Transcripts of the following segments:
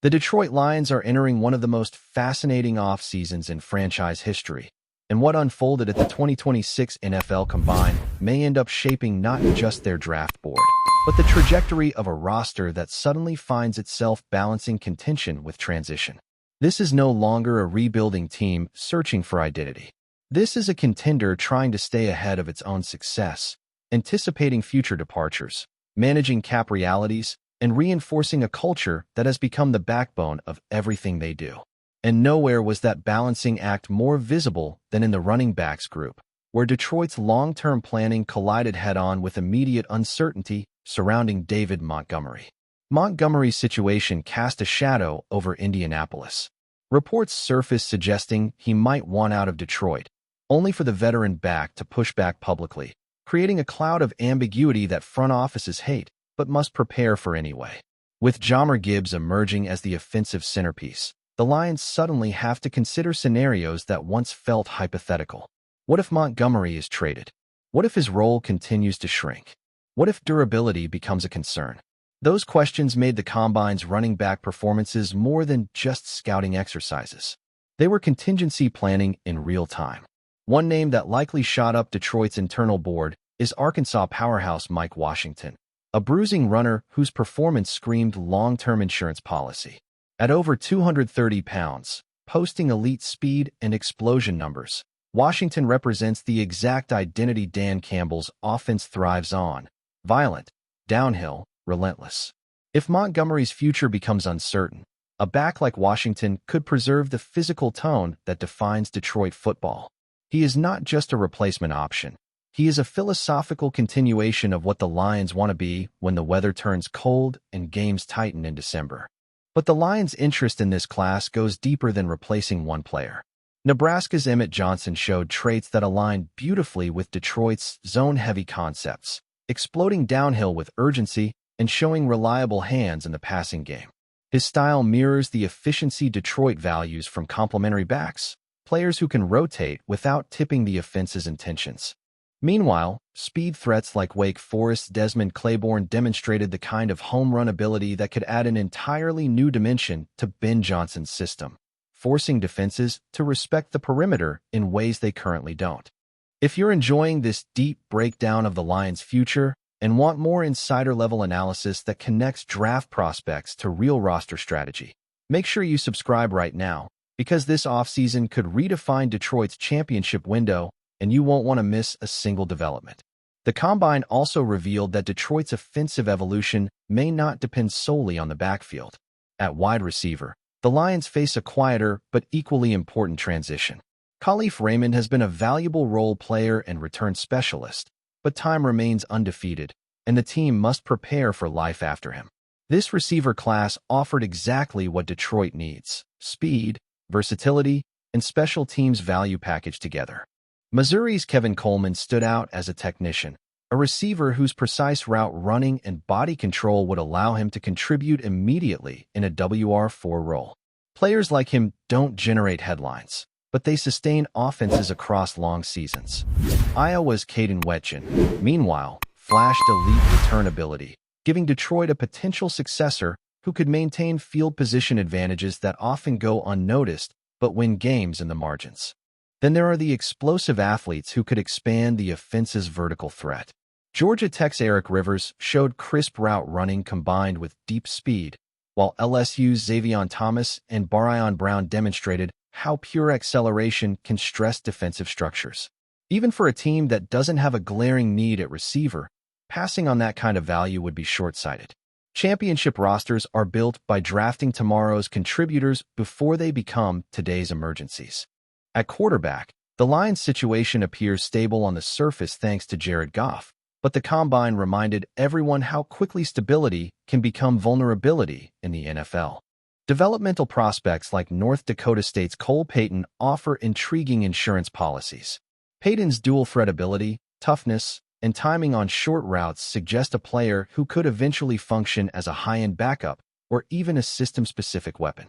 The Detroit Lions are entering one of the most fascinating off-seasons in franchise history, and what unfolded at the 2026 NFL Combine may end up shaping not just their draft board, but the trajectory of a roster that suddenly finds itself balancing contention with transition. This is no longer a rebuilding team searching for identity. This is a contender trying to stay ahead of its own success, anticipating future departures, managing cap realities, and reinforcing a culture that has become the backbone of everything they do. And nowhere was that balancing act more visible than in the running backs group, where Detroit's long-term planning collided head-on with immediate uncertainty surrounding David Montgomery. Montgomery's situation cast a shadow over Indianapolis. Reports surfaced suggesting he might want out of Detroit, only for the veteran back to push back publicly, creating a cloud of ambiguity that front offices hate but must prepare for anyway. With Jahmyr Gibbs emerging as the offensive centerpiece, the Lions suddenly have to consider scenarios that once felt hypothetical. What if Montgomery is traded? What if his role continues to shrink? What if durability becomes a concern? Those questions made the Combine's running back performances more than just scouting exercises. They were contingency planning in real time. One name that likely shot up Detroit's internal board is Arkansas powerhouse Mike Washington, a bruising runner whose performance screamed long-term insurance policy. At over 230 pounds, posting elite speed and explosion numbers, Washington represents the exact identity Dan Campbell's offense thrives on: violent, downhill, relentless. If Montgomery's future becomes uncertain, a back like Washington could preserve the physical tone that defines Detroit football. He is not just a replacement option. He is a philosophical continuation of what the Lions want to be when the weather turns cold and games tighten in December. But the Lions' interest in this class goes deeper than replacing one player. Nebraska's Emmett Johnson showed traits that aligned beautifully with Detroit's zone-heavy concepts, exploding downhill with urgency and showing reliable hands in the passing game. His style mirrors the efficiency Detroit values from complementary backs, players who can rotate without tipping the offense's intentions. Meanwhile, speed threats like Wake Forest's Desmond Claiborne demonstrated the kind of home run ability that could add an entirely new dimension to Ben Johnson's system, forcing defenses to respect the perimeter in ways they currently don't. If you're enjoying this deep breakdown of the Lions' future and want more insider-level analysis that connects draft prospects to real roster strategy, make sure you subscribe right now, because this offseason could redefine Detroit's championship window, and you won't want to miss a single development. The Combine also revealed that Detroit's offensive evolution may not depend solely on the backfield. At wide receiver, the Lions face a quieter but equally important transition. Khalif Raymond has been a valuable role player and return specialist, but time remains undefeated, and the team must prepare for life after him. This receiver class offered exactly what Detroit needs: speed, versatility, and special teams value packaged together. Missouri's Kevin Coleman stood out as a technician, a receiver whose precise route running and body control would allow him to contribute immediately in a WR4 role. Players like him don't generate headlines, but they sustain offenses across long seasons. Iowa's Caden Wetjen, meanwhile, flashed elite return ability, giving Detroit a potential successor who could maintain field position advantages that often go unnoticed but win games in the margins. Then there are the explosive athletes who could expand the offense's vertical threat. Georgia Tech's Eric Rivers showed crisp route running combined with deep speed, while LSU's Xavier Thomas and Barion Brown demonstrated how pure acceleration can stress defensive structures. Even for a team that doesn't have a glaring need at receiver, passing on that kind of value would be short-sighted. Championship rosters are built by drafting tomorrow's contributors before they become today's emergencies. At quarterback, the Lions' situation appears stable on the surface thanks to Jared Goff, but the Combine reminded everyone how quickly stability can become vulnerability in the NFL. Developmental prospects like North Dakota State's Cole Payton offer intriguing insurance policies. Payton's dual-threat ability, toughness, and timing on short routes suggest a player who could eventually function as a high-end backup or even a system-specific weapon.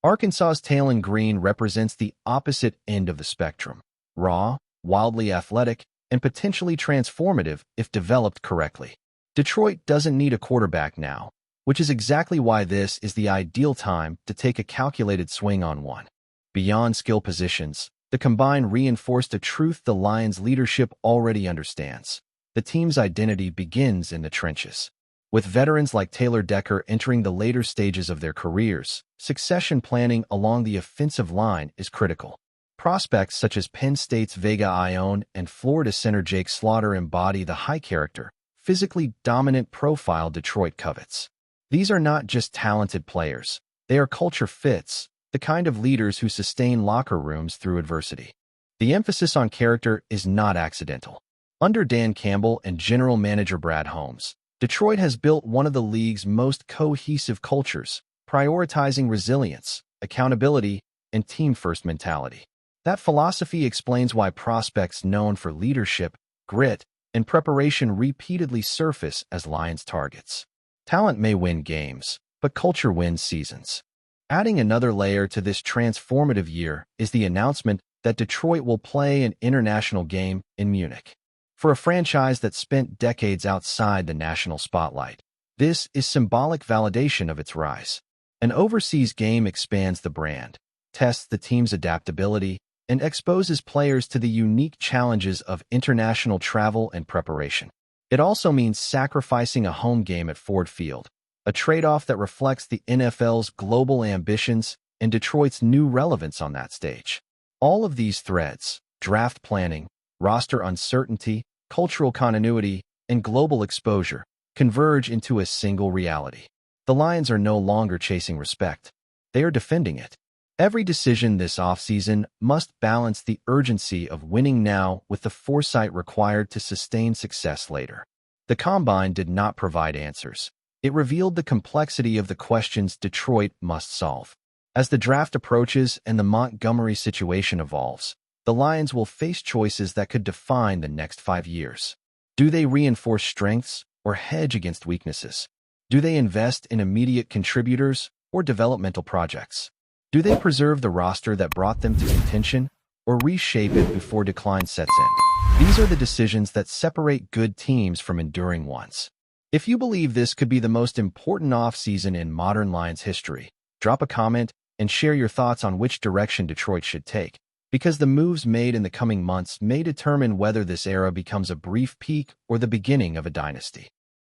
Arkansas's Taylon Green represents the opposite end of the spectrum: raw, wildly athletic, and potentially transformative if developed correctly. Detroit doesn't need a quarterback now. which is exactly why this is the ideal time to take a calculated swing on one. Beyond skill positions, the combine reinforced a truth the Lions' leadership already understands. The team's identity begins in the trenches. With veterans like Taylor Decker entering the later stages of their careers, succession planning along the offensive line is critical. Prospects such as Penn State's Vega Ione and Florida center Jake Slaughter embody the high-character, physically dominant profile Detroit covets. These are not just talented players. They are culture fits, the kind of leaders who sustain locker rooms through adversity. The emphasis on character is not accidental. Under Dan Campbell and general manager Brad Holmes, Detroit has built one of the league's most cohesive cultures, prioritizing resilience, accountability, and team-first mentality. That philosophy explains why prospects known for leadership, grit, and preparation repeatedly surface as Lions targets. Talent may win games, but culture wins seasons. Adding another layer to this transformative year is the announcement that Detroit will play an international game in Munich. For a franchise that spent decades outside the national spotlight, this is symbolic validation of its rise. An overseas game expands the brand, tests the team's adaptability, and exposes players to the unique challenges of international travel and preparation. It also means sacrificing a home game at Ford Field, a trade-off that reflects the NFL's global ambitions and Detroit's new relevance on that stage. All of these threads, draft planning, roster uncertainty, cultural continuity, and global exposure, converge into a single reality. The Lions are no longer chasing respect. They are defending it. Every decision this offseason must balance the urgency of winning now with the foresight required to sustain success later. The Combine did not provide answers. It revealed the complexity of the questions Detroit must solve. As the draft approaches and the Montgomery situation evolves, the Lions will face choices that could define the next 5 years. Do they reinforce strengths or hedge against weaknesses? Do they invest in immediate contributors or developmental projects? Do they preserve the roster that brought them to contention or reshape it before decline sets in? These are the decisions that separate good teams from enduring ones. If you believe this could be the most important offseason in modern Lions history, drop a comment and share your thoughts on which direction Detroit should take, because the moves made in the coming months may determine whether this era becomes a brief peak or the beginning of a dynasty.